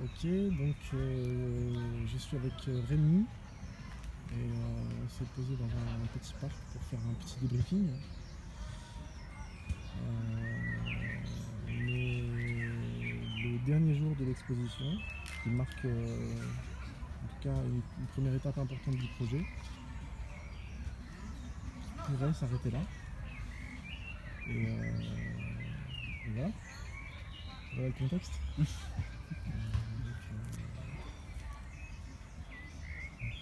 Ok, donc je suis avec Rémi et on s'est posé dans un petit parc pour faire un petit débriefing. On est le dernier jour de l'exposition qui marque en tout cas une première étape importante du projet qui pourrait s'arrêter là. Et voilà. Voilà le contexte.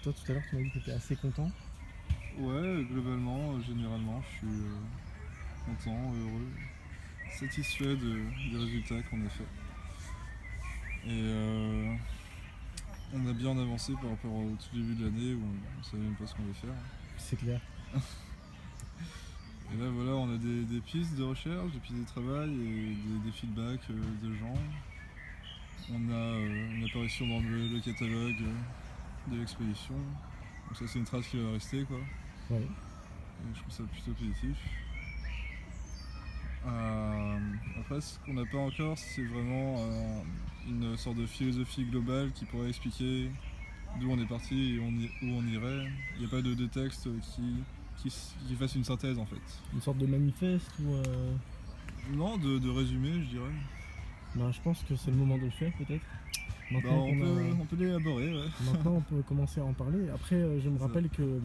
Toi tout à l'heure tu m'as dit que tu étais assez content. Ouais, globalement, généralement, je suis content, heureux, satisfait des résultats qu'on a fait. Et on a bien avancé par rapport au tout début de l'année où on savait même pas ce qu'on allait faire. C'est clair. Et là, voilà, on a des pistes de recherche, des pistes de travail et des feedbacks de gens. On a une apparition dans le catalogue de l'exposition. Donc ça, c'est une trace qui va rester, quoi. Ouais. Et je trouve ça plutôt positif. Après, ce qu'on n'a pas encore, c'est vraiment une sorte de philosophie globale qui pourrait expliquer d'où on est parti et où on irait. Il n'y a pas de texte qui fasse une synthèse en fait. Une sorte de manifeste ou Non, de résumé, je dirais. ben, je pense que c'est le moment de le faire peut-être. Bah, Maintenant qu'on a. on peut l'élaborer, ouais. Maintenant, on peut commencer à en parler. Après, je me C'est ça. rappelle que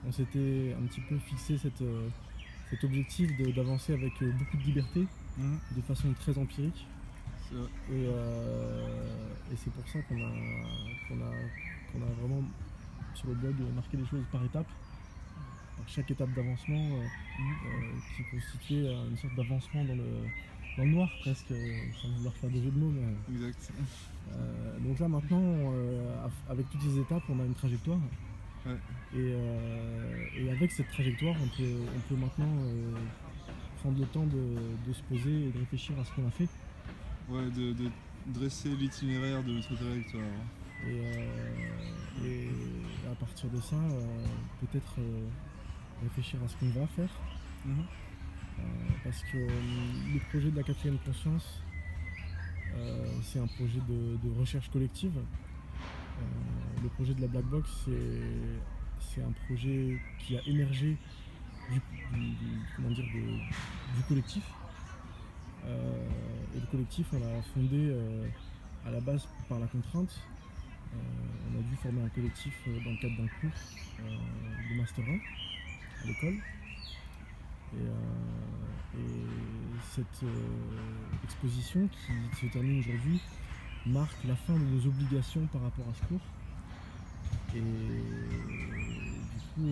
on s'était un petit peu fixé cet objectif d'avancer avec beaucoup de liberté, Mhm. de façon très empirique. C'est vrai. Et c'est pour ça qu'on a vraiment sur le blog marqué les choses par étapes, par chaque étape d'avancement qui constituait une sorte d'avancement dans le noir presque, sans vouloir faire de jeu de mots. Mais, Exact. donc là maintenant, avec toutes ces étapes, on a une trajectoire. Ouais. Et avec cette trajectoire, on peut maintenant prendre le temps de se poser et de réfléchir à ce qu'on a fait. Ouais, de dresser l'itinéraire de notre trajectoire. Et à partir de ça, peut-être réfléchir à ce qu'on va faire. Mhm. Parce que le projet de la quatrième conscience, c'est un projet de recherche collective. Le projet de la Black Box, c'est un projet qui a émergé comment dire, du collectif. Et le collectif, on l'a fondé à la base par la contrainte. On a dû former un collectif dans le cadre d'un cours de Master 1 à l'école. Et cette exposition qui se termine aujourd'hui marque la fin de nos obligations par rapport à ce cours. Et du coup,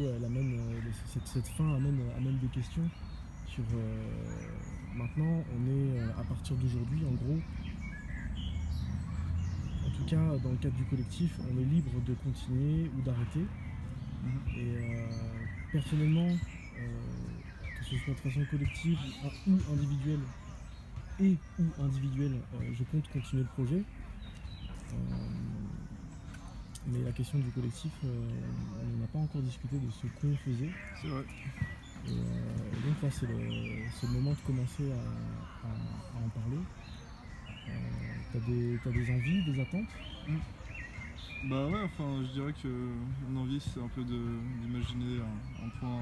cette fin amène des questions sur maintenant, on est à partir d'aujourd'hui, en gros, en tout cas dans le cadre du collectif, on est libre de continuer ou d'arrêter. Mhm. Et personnellement, que ce soit de façon collective ou individuelle, je compte continuer le projet. Mais la question du collectif, on n'en a pas encore discuté de ce qu'on faisait. C'est vrai. Et donc là, c'est le moment de commencer à en parler. T'as des envies, des attentes? Bah ouais, enfin, je dirais que mon envie, c'est un peu d'imaginer un point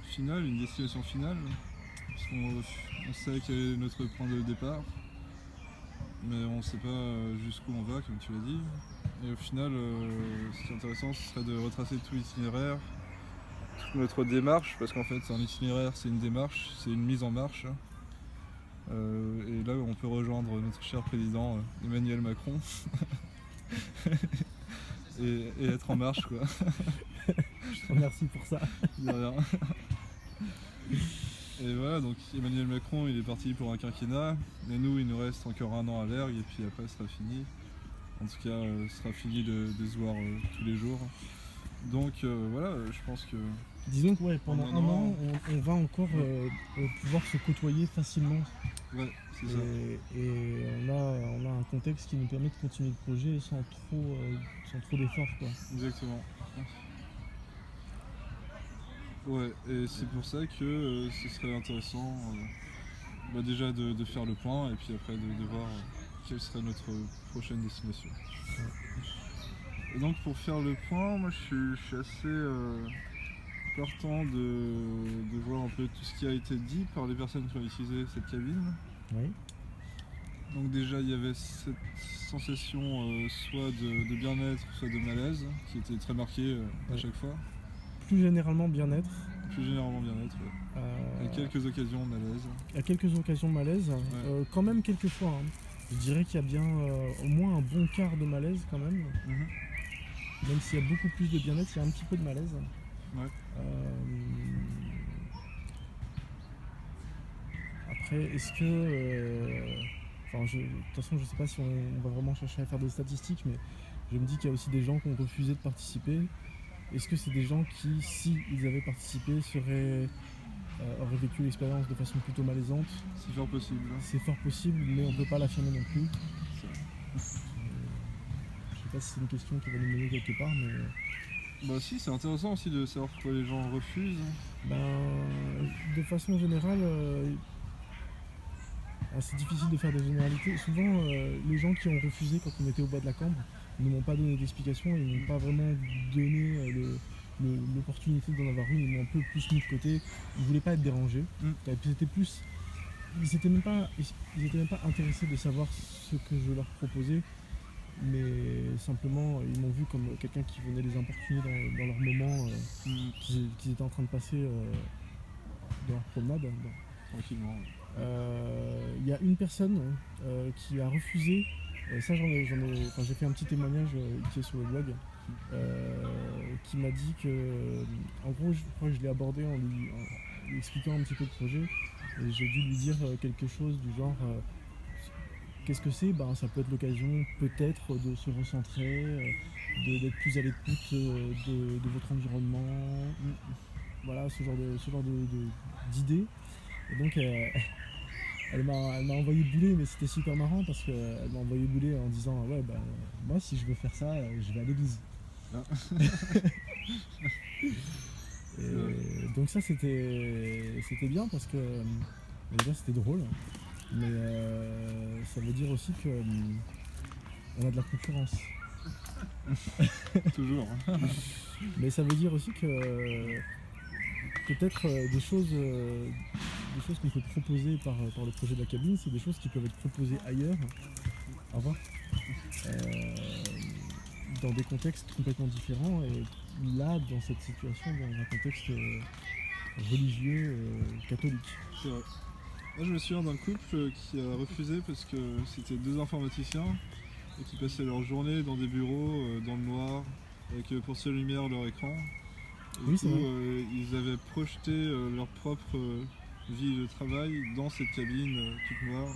final, une destination finale. Parce on sait quel est notre point de départ, mais on sait pas jusqu'où on va, comme tu l'as dit. Et au final, ce qui est intéressant, ce serait de retracer tout l'itinéraire, toute notre démarche, parce qu'en fait, un itinéraire, c'est une démarche, c'est une mise en marche. Et là, on peut rejoindre notre cher président Emmanuel Macron et être en marche, quoi. Je te remercie pour ça. De rien. Et voilà, donc Emmanuel Macron, il est parti pour un quinquennat, et nous, il nous reste encore un an à l'ergue, et puis après, ce sera fini. En tout cas, ce sera fini de se voir tous les jours. Donc voilà, je pense que Disons que ouais, pendant en un an, on va encore pouvoir se côtoyer facilement. ouais, c'est ça. Et on a un contexte qui nous permet de continuer le projet sans trop d'efforts, quoi. Exactement. Ouais, et c'est pour ça que ce serait intéressant déjà de faire le point et puis après de voir quelle serait notre prochaine destination. Et donc pour faire le point, moi je suis assez partant de voir un peu tout ce qui a été dit par les personnes qui ont utilisé cette cabine. Oui. Donc déjà il y avait cette sensation soit de bien-être, soit de malaise, qui était très marquée à chaque fois. Plus généralement bien-être. Plus généralement bien-être, ouais. À quelques occasions malaise. À quelques occasions malaise, quand même quelques fois. Hein. Je dirais qu'il y a bien au moins un bon quart de malaise quand même. Même s'il y a beaucoup plus de bien-être, il y a un petit peu de malaise. Ouais. Après, est-ce que... de toute façon, je sais pas si on va vraiment chercher à faire des statistiques, mais je me dis qu'il y a aussi des gens qui ont refusé de participer. Est-ce que c'est des gens qui, si ils avaient participé, auraient vécu l'expérience de façon plutôt malaisante? C'est fort possible. C'est fort possible, mais on peut pas l'affirmer non plus. Je sais pas si c'est une question qui va nous mener quelque part, mais... Bah si, c'est intéressant aussi de savoir pourquoi les gens refusent. De façon générale, c'est difficile de faire des généralités. Souvent, les gens qui ont refusé quand on était au bas de la cambre ne m'ont pas donné d'explication, ils m'ont pas vraiment donné l'opportunité d'en avoir une, ils m'ont un peu plus mis de côté. Ils voulaient pas être dérangés. C'était plus... Ils étaient même pas intéressés de savoir ce que je leur proposais, mais simplement ils m'ont vu comme quelqu'un qui venait les importuner dans leur moment qu'ils étaient en train de passer dans leur promenade. Tranquillement. Il y a une personne qui a refusé, ça j'ai fait un petit témoignage qui est sur le blog, qui m'a dit que, en gros, je crois que je l'ai abordé en lui expliquant un petit peu le projet, et j'ai dû lui dire quelque chose du genre qu'est-ce que c'est? Ça peut être l'occasion peut-être de se recentrer, d'être plus à l'écoute de votre environnement, voilà, ce genre d'idées. Et donc elle m'a envoyé bouler, mais c'était super marrant parce qu'elle m'a envoyé bouler en disant ouais moi si je veux faire ça, je vais à l'église. Donc ça c'était bien parce que déjà c'était drôle, mais ça veut dire aussi que on a de la concurrence. Toujours. Mais ça veut dire aussi que peut-être des choses qu'on peut proposer par le projet de la cabine, c'est des choses qui peuvent être proposées ailleurs, dans des contextes complètement différents, et là, dans cette situation, dans un contexte religieux, catholique. C'est vrai. Moi, je me souviens d'un couple qui a refusé parce que c'était 2 informaticiens et qui passaient leur journée dans des bureaux, dans le noir, avec pour seule lumière leur écran. Et du coup, ils avaient projeté leur propre vie de travail dans cette cabine toute noire,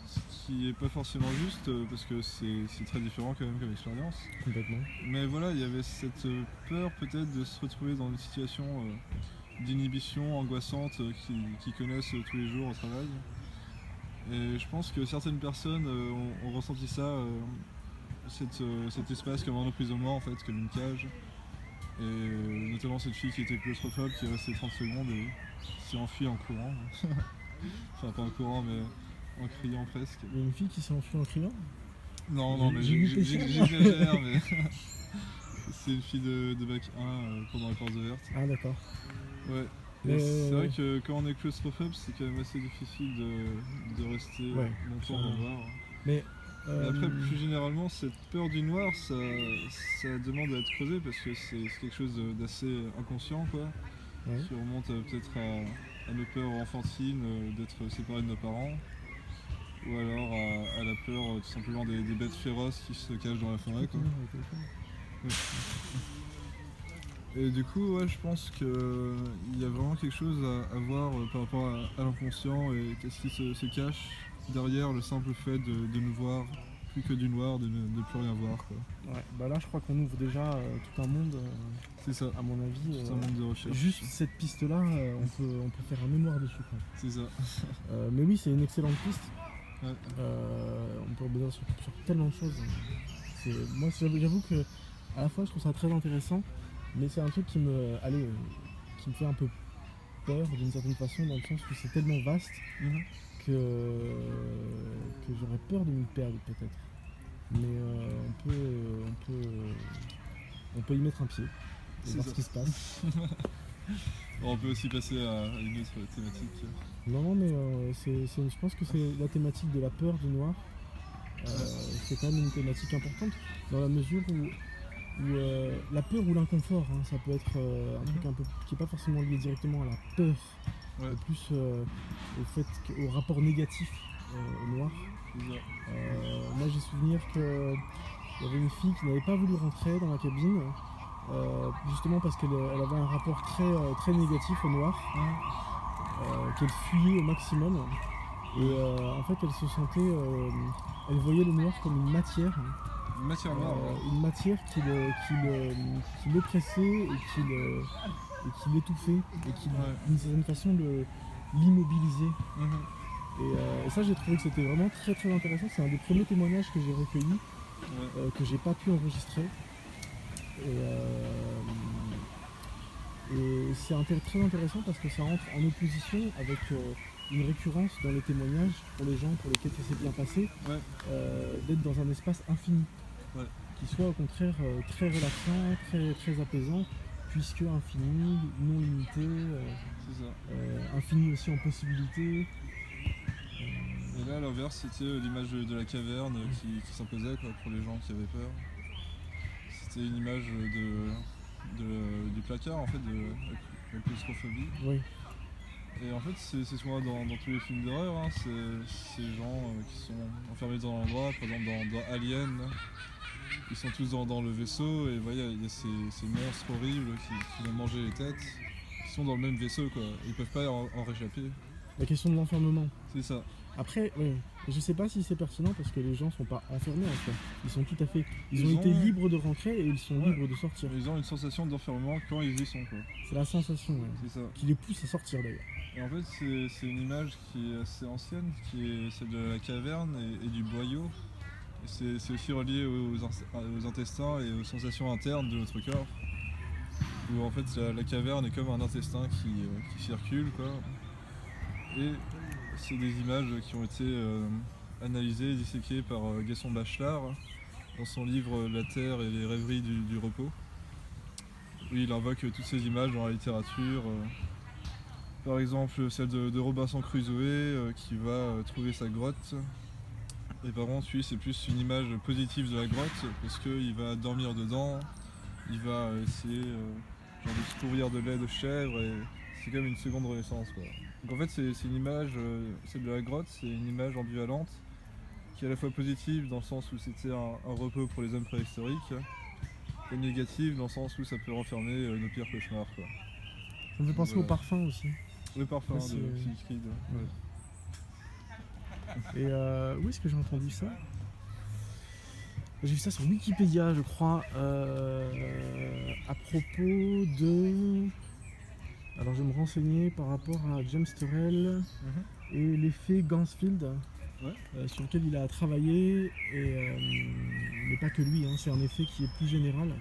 ce qui n'est pas forcément juste parce que c'est très différent quand même comme expérience. Complètement. Mais voilà, il y avait cette peur peut-être de se retrouver dans une situation d'inhibition angoissante qu'ils connaissent tous les jours au travail. Et je pense que certaines personnes ont ressenti ça, cet espace comme un emprisonnement en fait, comme une cage. Et notamment cette fille qui était claustrophobe qui est restée 30 secondes et s'est enfuie en courant. Enfin pas en courant mais en criant presque. Il y a une fille qui s'est enfuie en criant? Non mais j'exagère mais c'est une fille de bac 1 pendant la porte verte. Ah d'accord. Ouais. C'est vrai que quand on est claustrophobe c'est quand même assez difficile de rester longtemps dans le noir. Mais après, plus généralement, cette peur du noir, ça demande à être creusé parce que c'est quelque chose d'assez inconscient, quoi. Ouais. Qui remonte peut-être à nos peurs enfantines d'être séparés de nos parents, ou alors à la peur tout simplement des bêtes féroces qui se cachent dans la forêt, quoi. Et du coup, je pense qu'il y a vraiment quelque chose à voir par rapport à l'inconscient et qu'est-ce qui se cache derrière le simple fait de nous voir plus que du noir, de ne plus rien voir, quoi. Ouais, là je crois qu'on ouvre déjà tout un monde, c'est ça, à mon avis. Tout un monde de recherche. Juste cette piste-là, on peut faire un mémoire dessus, quoi. C'est ça. Mais oui, c'est une excellente piste. Ouais. On peut rebondir sur tellement de choses. Moi j'avoue que à la fois je trouve ça très intéressant, mais c'est un truc qui me fait un peu peur d'une certaine façon, dans le sens où c'est tellement vaste que j'aurais peur de m'y perdre peut-être. Mais on peut y mettre un pied et C'est voir ça. ce qui se passe. On peut aussi passer à une autre thématique. Non, mais je pense que c'est la thématique de la peur du noir. C'est quand même une thématique importante dans la mesure où la peur ou l'inconfort, hein, ça peut être un truc un peu qui n'est pas forcément lié directement à la peur, Ouais. mais plus au rapport négatif au noir. C'est ça. Moi j'ai souvenir qu'il y avait une fille qui n'avait pas voulu rentrer dans la cabine, justement parce qu'elle avait un rapport très négatif au noir, qu'elle fuyait au maximum. Et en fait elle se sentait, elle voyait le noir comme une matière. Une matière noire. Une matière qui l'oppressait et qui l'étouffait et qui d'une certaine façon l'immobilisait. Et ça j'ai trouvé que c'était vraiment très très intéressant. C'est un des premiers témoignages que j'ai recueillis, que j'ai pas pu enregistrer. Et c'est très intéressant parce que ça entre en opposition avec une récurrence dans les témoignages pour les gens pour lesquels ça s'est bien passé, d'être dans un espace infini, qui soit au contraire très relaxant, très, très apaisant, puisque infini, non limité, infini aussi en possibilités. Et là à l'inverse c'était l'image de la caverne qui s'imposait pour les gens qui avaient peur. C'était une image du placard en fait, de la claustrophobie. Oui. Et en fait c'est souvent dans tous les films d'horreur, hein, ces gens qui sont enfermés dans l'endroit, par exemple dans Alien, ils sont tous dans le vaisseau et il y a ces monstres horribles qui vont manger les têtes, qui sont dans le même vaisseau quoi, ils peuvent pas en réchapper. La question de l'enfermement. C'est ça. Après, je sais pas si c'est pertinent parce que les gens sont pas enfermés en fait. Ils sont tout à fait. Ils ont été libres de rentrer et ils sont libres de sortir. Ils ont une sensation d'enfermement quand ils y sont quoi. C'est la sensation c'est ça. Qui les pousse à sortir d'ailleurs. Et en fait c'est une image qui est assez ancienne, qui est celle de la caverne et du boyau. Et c'est aussi relié aux intestins et aux sensations internes de notre corps. Où en fait la caverne est comme un intestin qui circule quoi. Et c'est des images qui ont été analysées et disséquées par Gaston Bachelard dans son livre La Terre et les rêveries du repos, où il invoque toutes ces images dans la littérature. Par exemple celle de Robinson Crusoe qui va trouver sa grotte. Et par contre lui c'est plus une image positive de la grotte parce qu'il va dormir dedans, il va essayer de se couvrir de lait de chèvre et c'est comme une seconde renaissance quoi. Donc en fait c'est une image, celle de la grotte, c'est une image ambivalente qui est à la fois positive dans le sens où c'était un repos pour les hommes préhistoriques et négative dans le sens où ça peut renfermer nos pires cauchemars quoi. Ça me fait penser au parfum aussi. Le parfum de Philippe Creed. Et où est-ce que j'ai entendu ça? J'ai vu ça sur Wikipédia je crois, à propos de... Alors je vais me renseigner par rapport à James Turrell et l'effet Gansfield sur lequel il a travaillé, mais pas que lui, hein, c'est un effet qui est plus général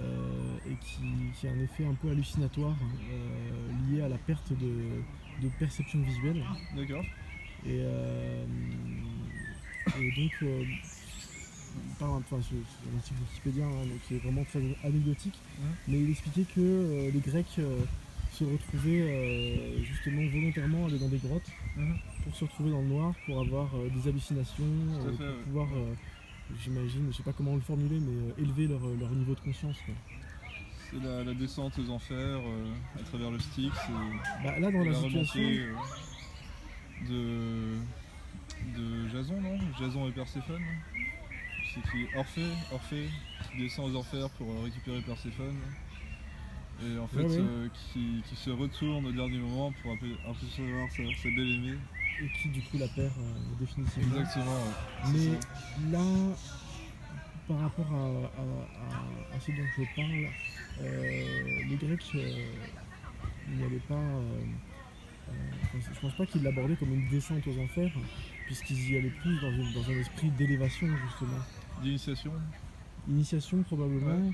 et qui est un effet un peu hallucinatoire lié à la perte de perception visuelle. D'accord. Et donc, c'est un article Wikipédia qui est vraiment très anecdotique, mais il expliquait que les Grecs se retrouvaient justement volontairement aller dans des grottes pour se retrouver dans le noir, pour avoir des hallucinations, pour pouvoir, j'imagine, je sais pas comment le formuler, mais élever leur niveau de conscience quoi. C'est la descente aux enfers à travers le Styx. Là dans la situation de Jason, non? Jason et Perséphone. C'est qui Orphée qui descend aux enfers pour récupérer Perséphone. Et en fait qui se retourne au dernier moment pour un peu savoir sa belle-aimée. Et qui du coup la perd définitivement. Exactement. Mais là, par rapport à ce dont je parle, les Grecs n'y allaient pas... je pense pas qu'ils l'abordaient comme une descente aux enfers, puisqu'ils y allaient plus dans un esprit d'élévation justement. D'initiation. Initiation probablement,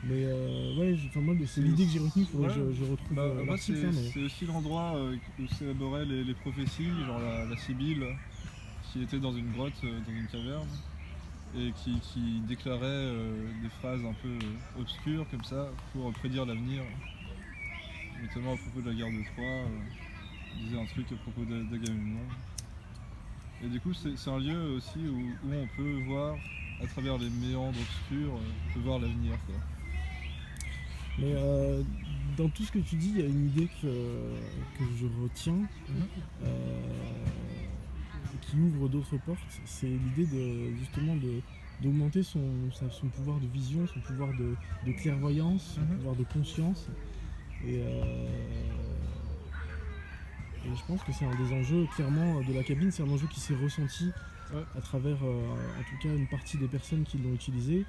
Mais ouais, moi c'est l'idée que j'ai retenue, il faudrait que je retrouve Moi, l'article. Hein, mais... c'est aussi l'endroit où s'élaboraient les prophéties, genre la Sibylle, qui était dans une grotte, dans une caverne, et qui déclarait des phrases un peu obscures comme ça pour prédire l'avenir, notamment à propos de la guerre de Troie. Il disait un truc à propos d'Agamemnon. Et du coup, c'est un lieu aussi où on peut voir, à travers les méandres obscurs, on peut voir l'avenir, quoi. Mais dans tout ce que tu dis, il y a une idée que je retiens, qui ouvre d'autres portes. C'est l'idée d'augmenter son pouvoir de vision, son pouvoir de clairvoyance, son pouvoir de conscience. Et je pense que c'est un des enjeux clairement de la cabine, c'est un enjeu qui s'est ressenti à travers en tout cas une partie des personnes qui l'ont utilisé.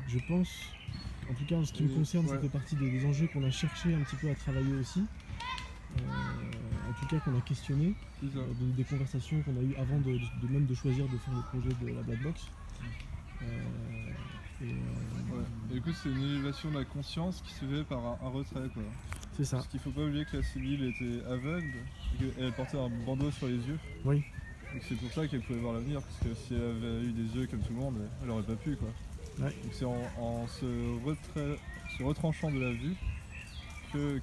Je pense, en tout cas en ce qui me concerne, ça fait partie des enjeux qu'on a cherché un petit peu à travailler aussi. En tout cas qu'on a questionné, des conversations qu'on a eues avant même de choisir de faire le projet de la Black Box. Et du coup, c'est une élévation de la conscience qui se fait par un retrait, quoi. C'est ça. Parce qu'il faut pas oublier que la Sibylle était aveugle et qu'elle portait un bandeau sur les yeux. Oui. Donc c'est pour ça qu'elle pouvait voir l'avenir, parce que si elle avait eu des yeux comme tout le monde, elle aurait pas pu, quoi. Ouais. Donc c'est en se retranchant de la vue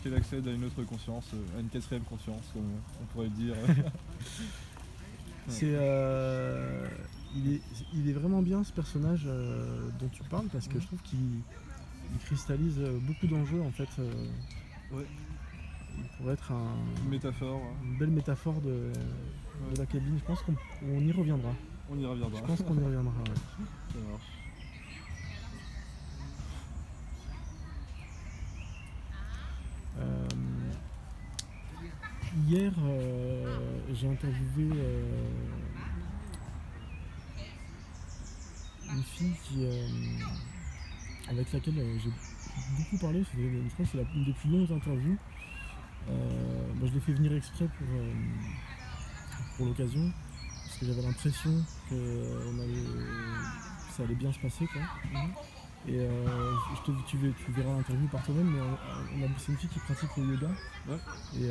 qu'elle accède à une autre conscience, à une quatrième conscience, comme on pourrait le dire. Il est vraiment bien ce personnage dont tu parles, parce que je trouve qu'il cristallise beaucoup d'enjeux en fait. Il pourrait être une métaphore. Une belle métaphore de la cabine. Je pense qu'on y reviendra. On y reviendra. Je pense qu'on y reviendra. Ouais. Ça marche. Hier, j'ai interviewé une fille avec laquelle j'ai beaucoup parlé. Je crois que c'est une des plus longues interviews. Je l'ai fait venir exprès pour l'occasion, parce que j'avais l'impression que ça allait bien se passer, quoi. Et tu verras l'interview par toi-même, mais c'est une fille qui pratique le yoga. Et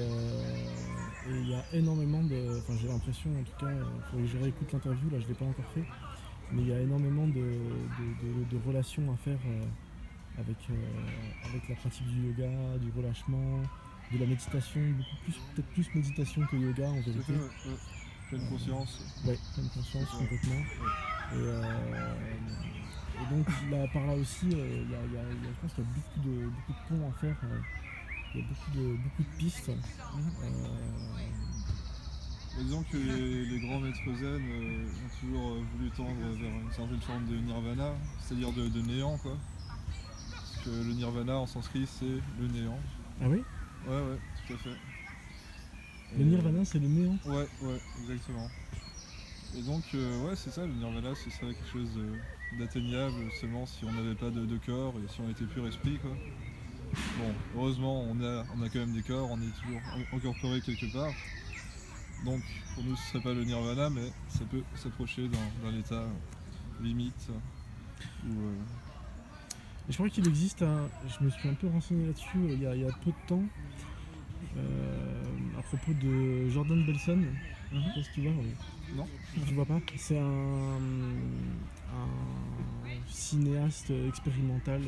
il y a énormément j'ai l'impression, en tout cas, il faut que je réécoute l'interview, là je ne l'ai pas encore fait, mais il y a énormément de relations à faire avec la pratique du yoga, du relâchement, de la méditation, peut-être plus méditation que yoga en vérité. Pleine conscience. Ouais, pleine conscience, complètement. Et donc là, par là aussi, je pense qu'il y a beaucoup de ponts à faire, il y a beaucoup de pistes. Disons que les grands maîtres zen ont toujours voulu tendre vers une certaine forme de nirvana, c'est-à-dire de néant, quoi. Parce que le nirvana en sanskrit c'est le néant. Ah oui ? Ouais, tout à fait. Le nirvana c'est le néant ? Ouais, exactement. Et donc, c'est ça, le nirvana, ce serait quelque chose d'atteignable seulement si on n'avait pas de corps et si on était pur esprit, quoi. Bon, heureusement, on a quand même des corps, on est toujours incorporé quelque part. Donc, pour nous, ce serait pas le nirvana, mais ça peut s'approcher d'un état limite. Je crois qu'il existe je me suis un peu renseigné là-dessus il y a peu de temps, à propos de Jordan Belson. Qu'est-ce que tu vois ? Non. Tu vois pas ? C'est un cinéaste expérimental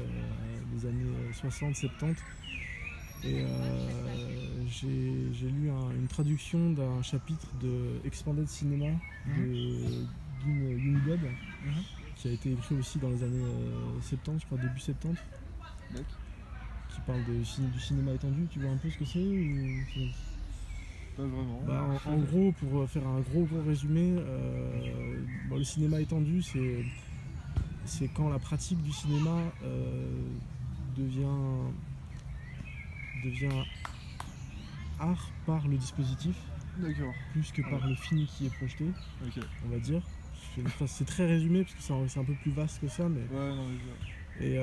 des années 60-70. Et j'ai lu une traduction d'un chapitre de Expanded Cinema de Guy Youngblood, qui a été écrit aussi dans les années 70, je crois début 70. Qui parle du cinéma étendu. Tu vois un peu ce que c'est Pas vraiment. En gros, pour faire un gros résumé, le cinéma étendu, c'est quand la pratique du cinéma devient art par le dispositif. D'accord. Plus que par le film qui est projeté, on va dire. C'est très résumé parce que c'est un peu plus vaste que ça, mais. Ouais, non, et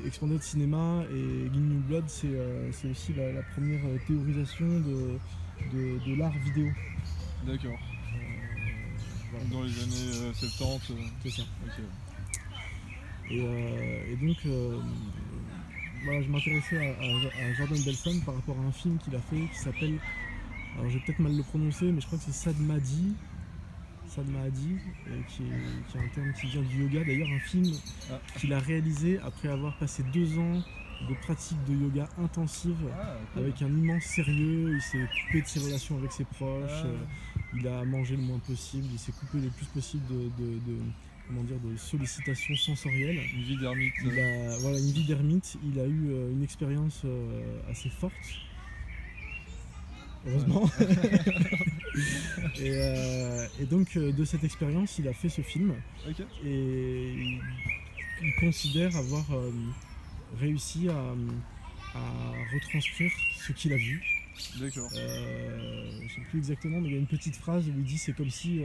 Expanded Cinema et Guy Youngblood, c'est aussi la première théorisation de l'art vidéo. D'accord. Voilà. Dans les années 70. C'est ça. Et donc, voilà, je m'intéressais à Jordan Belson par rapport à un film qu'il a fait qui s'appelle, alors je vais peut-être mal le prononcer, mais je crois que c'est Sadhmadi, qui est un terme qui vient du yoga. D'ailleurs, un film qu'il a réalisé après avoir passé 2 ans de pratique de yoga intensive, cool. avec un immense sérieux. Il s'est coupé de ses relations avec ses proches, il a mangé le moins possible, il s'est coupé le plus possible de sollicitations sensorielles. Une vie d'ermite. Voilà, une vie d'ermite. Il a eu une expérience assez forte. Heureusement. Et donc de cette expérience, il a fait ce film. Okay. Et il considère avoir réussi à retranscrire ce qu'il a vu. D'accord. Je ne sais plus exactement, mais il y a une petite phrase où il dit c'est comme si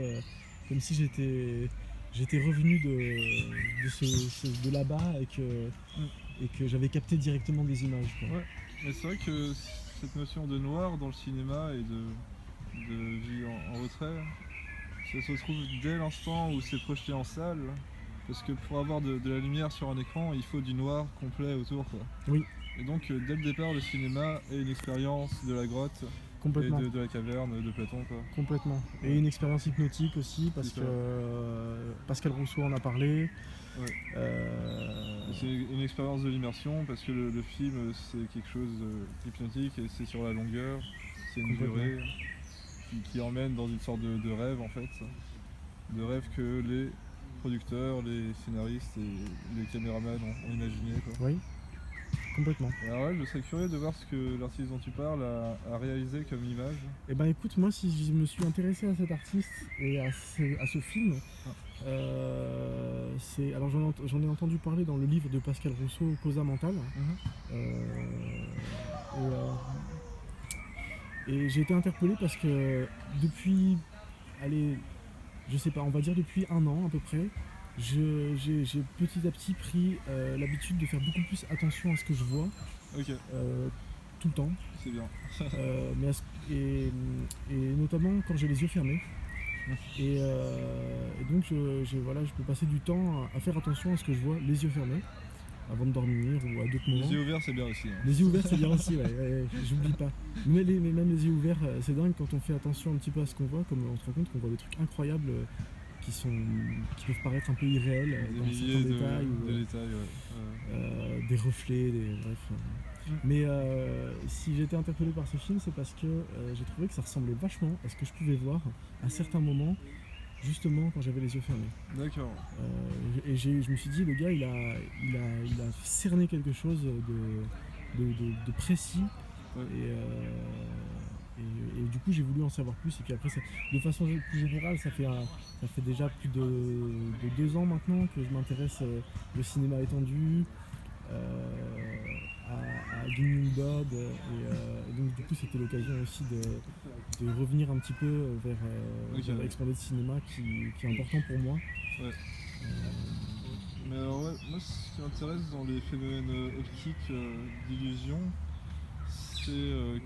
j'étais revenu de là-bas et que j'avais capté directement des images, quoi. Ouais. Mais c'est vrai que cette notion de noir dans le cinéma et de vie en retrait, ça se retrouve dès l'instant où c'est projeté en salle, parce que pour avoir de la lumière sur un écran, il faut du noir complet autour, quoi. Oui. Et donc dès le départ, le cinéma est une expérience de la grotte et de la caverne de Platon, quoi. Complètement. Et une expérience hypnotique aussi, parce que Pascal Rousseau en a parlé. Ouais. C'est une expérience de l'immersion parce que le film c'est quelque chose d'hypnotique et c'est sur la longueur, c'est une durée qui emmène dans une sorte de rêve en fait, de rêve que les producteurs, les scénaristes et les caméramans ont imaginé, quoi. Oui, complètement. Alors ouais, je serais curieux de voir ce que l'artiste dont tu parles a réalisé comme image. Eh ben écoute, moi si je me suis intéressé à cet artiste et à ce film, alors j'en ai entendu parler dans le livre de Pascal Rousseau, Causa Mentale. Et j'ai été interpellé parce que depuis, je sais pas, on va dire depuis 1 an à peu près, j'ai petit à petit pris l'habitude de faire beaucoup plus attention à ce que je vois. Okay. Tout le temps. C'est bien. Et notamment quand j'ai les yeux fermés. Et donc je peux passer du temps à faire attention à ce que je vois les yeux fermés avant de dormir ou à d'autres moments. Les yeux ouverts c'est bien aussi. Les yeux ouverts c'est bien aussi, ouais, j'oublie pas. Mais même les yeux ouverts, c'est dingue quand on fait attention un petit peu à ce qu'on voit, comme on se rend compte qu'on voit des trucs incroyables qui peuvent paraître un peu irréels dans certains détails. Des détails, des reflets, bref. Mais si j'ai été interpellé par ce film, c'est parce que j'ai trouvé que ça ressemblait vachement à ce que je pouvais voir à certains moments, justement quand j'avais les yeux fermés. D'accord. Et je me suis dit, le gars, il a cerné quelque chose de précis. Ouais. Et du coup, j'ai voulu en savoir plus. Et puis après, de façon plus générale, ça fait déjà plus de 2 ans maintenant que je m'intéresse au cinéma étendu, à Ginning Bob, et donc du coup c'était l'occasion aussi de revenir un petit peu vers Expanded Cinéma qui est important pour moi. Ouais. Mais alors ouais, moi ce qui m'intéresse dans les phénomènes optiques d'illusion, c'est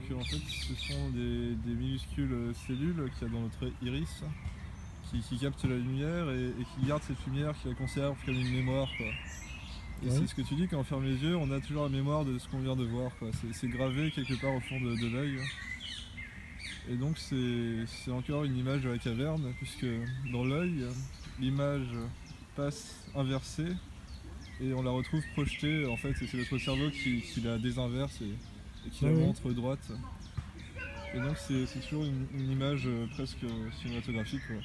que en fait ce sont des minuscules cellules qu'il y a dans notre iris qui captent la lumière et qui gardent cette lumière, qui la conservent comme une mémoire, quoi. Et c'est ce que tu dis, quand on ferme les yeux, on a toujours la mémoire de ce qu'on vient de voir, quoi. C'est gravé quelque part au fond de l'œil. Et donc c'est encore une image de la caverne, puisque dans l'œil, l'image passe inversée et on la retrouve projetée. En fait, c'est notre cerveau qui la désinverse et qui la montre droite. Et donc c'est toujours une image presque cinématographique, quoi.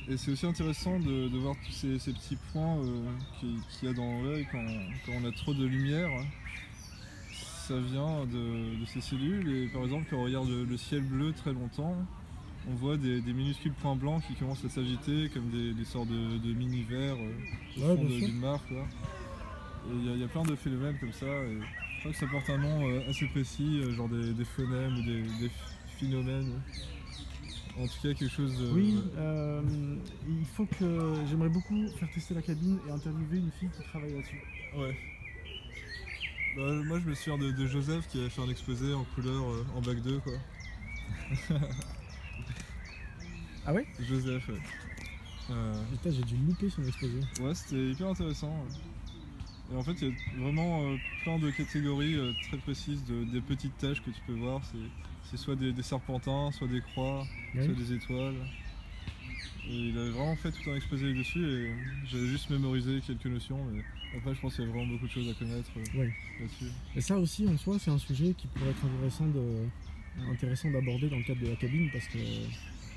Et c'est aussi intéressant de voir tous ces petits points qu'il y a dans l'œil quand on a trop de lumière. Ça vient de ces cellules, et par exemple quand on regarde le ciel bleu très longtemps, on voit des minuscules points blancs qui commencent à s'agiter comme des sortes de mini-vers au fond d'une mare, quoi. Et il y a plein de phénomènes comme ça, et je crois que ça porte un nom assez précis, genre des phonèmes ou des phénomènes. En tout cas quelque chose de... Oui, il faut que... J'aimerais beaucoup faire tester la cabine et interviewer une fille qui travaille là-dessus. Ouais. Bah, moi je me souviens de Joseph qui avait fait un exposé en couleur en bac 2, quoi. Ah ouais? Joseph, ouais. Putain, j'ai dû louper son exposé. Ouais, c'était hyper intéressant. Et en fait, il y a vraiment plein de catégories très précises des petites taches que tu peux voir. C'est soit des serpentins, soit des croix, Ouais. soit des étoiles. Et il avait vraiment fait tout un exposé dessus et j'avais juste mémorisé quelques notions. Mais après, je pense qu'il y a vraiment beaucoup de choses à connaître Ouais. là-dessus. Et ça aussi, en soi, c'est un sujet qui pourrait être intéressant d'aborder dans le cadre de la cabine, parce que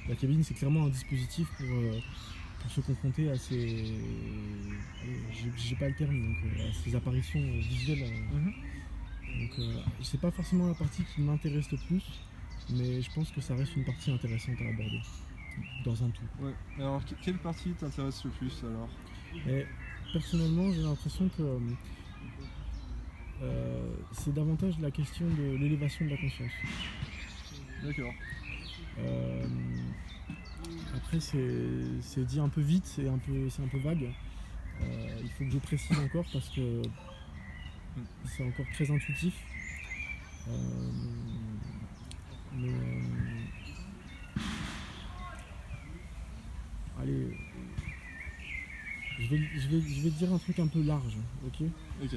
la cabine, c'est clairement un dispositif pour se confronter à ces... j'ai pas le terme, donc à ces apparitions visuelles. Donc c'est pas forcément la partie qui m'intéresse le plus, mais je pense que ça reste une partie intéressante à aborder dans un tout. Ouais. Alors, quelle partie t'intéresse le plus alors? Et personnellement, j'ai l'impression que c'est davantage la question de l'élévation de la conscience. D'accord. Après, c'est dit un peu vite, c'est un peu vague. Il faut que je précise encore parce que c'est encore très intuitif. Mais allez, je vais te dire un truc un peu large, ok, Ok.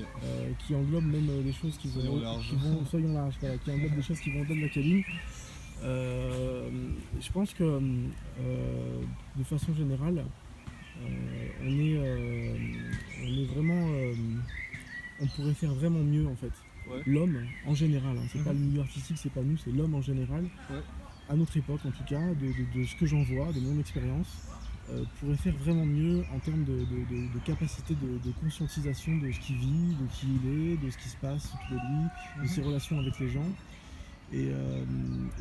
qui englobe même des choses qui Soyons vont, larges. soyons larges, voilà, qui englobe des choses qui vont au-delà de la cabine. Je pense que de façon générale, on est vraiment, on pourrait faire vraiment mieux en fait. Ouais. L'homme en général, hein, c'est pas le milieu artistique, c'est pas nous, c'est l'homme en général. Ouais. À notre époque en tout cas, de ce que j'en vois, de mon expérience, pourrait faire vraiment mieux en termes de capacité de conscientisation de ce qu'il vit, de qui il est, de ce qui se passe autour de lui, de ses relations avec les gens. Et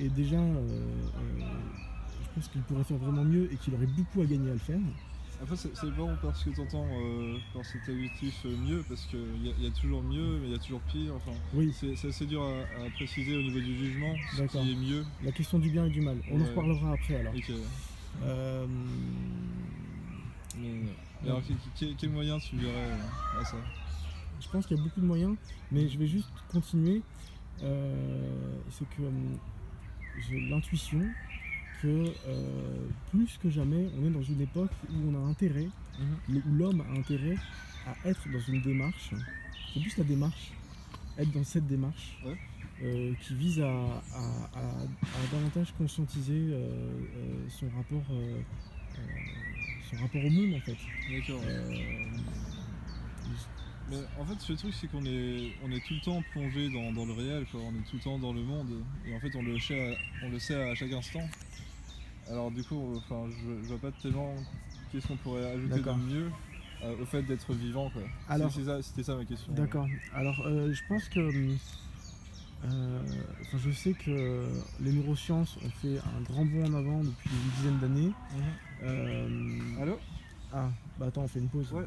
déjà, je pense qu'il pourrait faire vraiment mieux et qu'il aurait beaucoup à gagner à le faire. Après, c'est vraiment parce que tu entends par cet adjectif mieux, parce qu'il y a toujours mieux, mais il y a toujours pire. Enfin, Oui, c'est assez dur à préciser au niveau du jugement, ce d'accord. qui est mieux. La question du bien et du mal. On en Ouais. reparlera après alors. Ok. Mais Ouais. alors, quel moyen tu verrais à ça? Je pense qu'il y a beaucoup de moyens, mais je vais juste continuer. C'est que j'ai l'intuition que plus que jamais, on est dans une époque où on a intérêt, où l'homme a intérêt à être dans une démarche. C'est plus la démarche, être dans cette démarche. Ouais. Qui vise à davantage conscientiser son rapport au monde en fait. D'accord. Mais en fait, le truc, c'est qu'on est tout le temps plongé dans le réel, quoi. On est tout le temps dans le monde, et en fait, on le sait à chaque instant. Alors du coup, enfin, je vois pas tellement qu'est-ce qu'on pourrait ajouter de mieux au fait d'être vivant, quoi. Alors, c'était ça ma question. D'accord. Alors, je pense que, je sais que les neurosciences ont fait un grand bond en avant depuis une dizaine d'années. Allô? Ah, bah attends, on fait une pause. Ouais.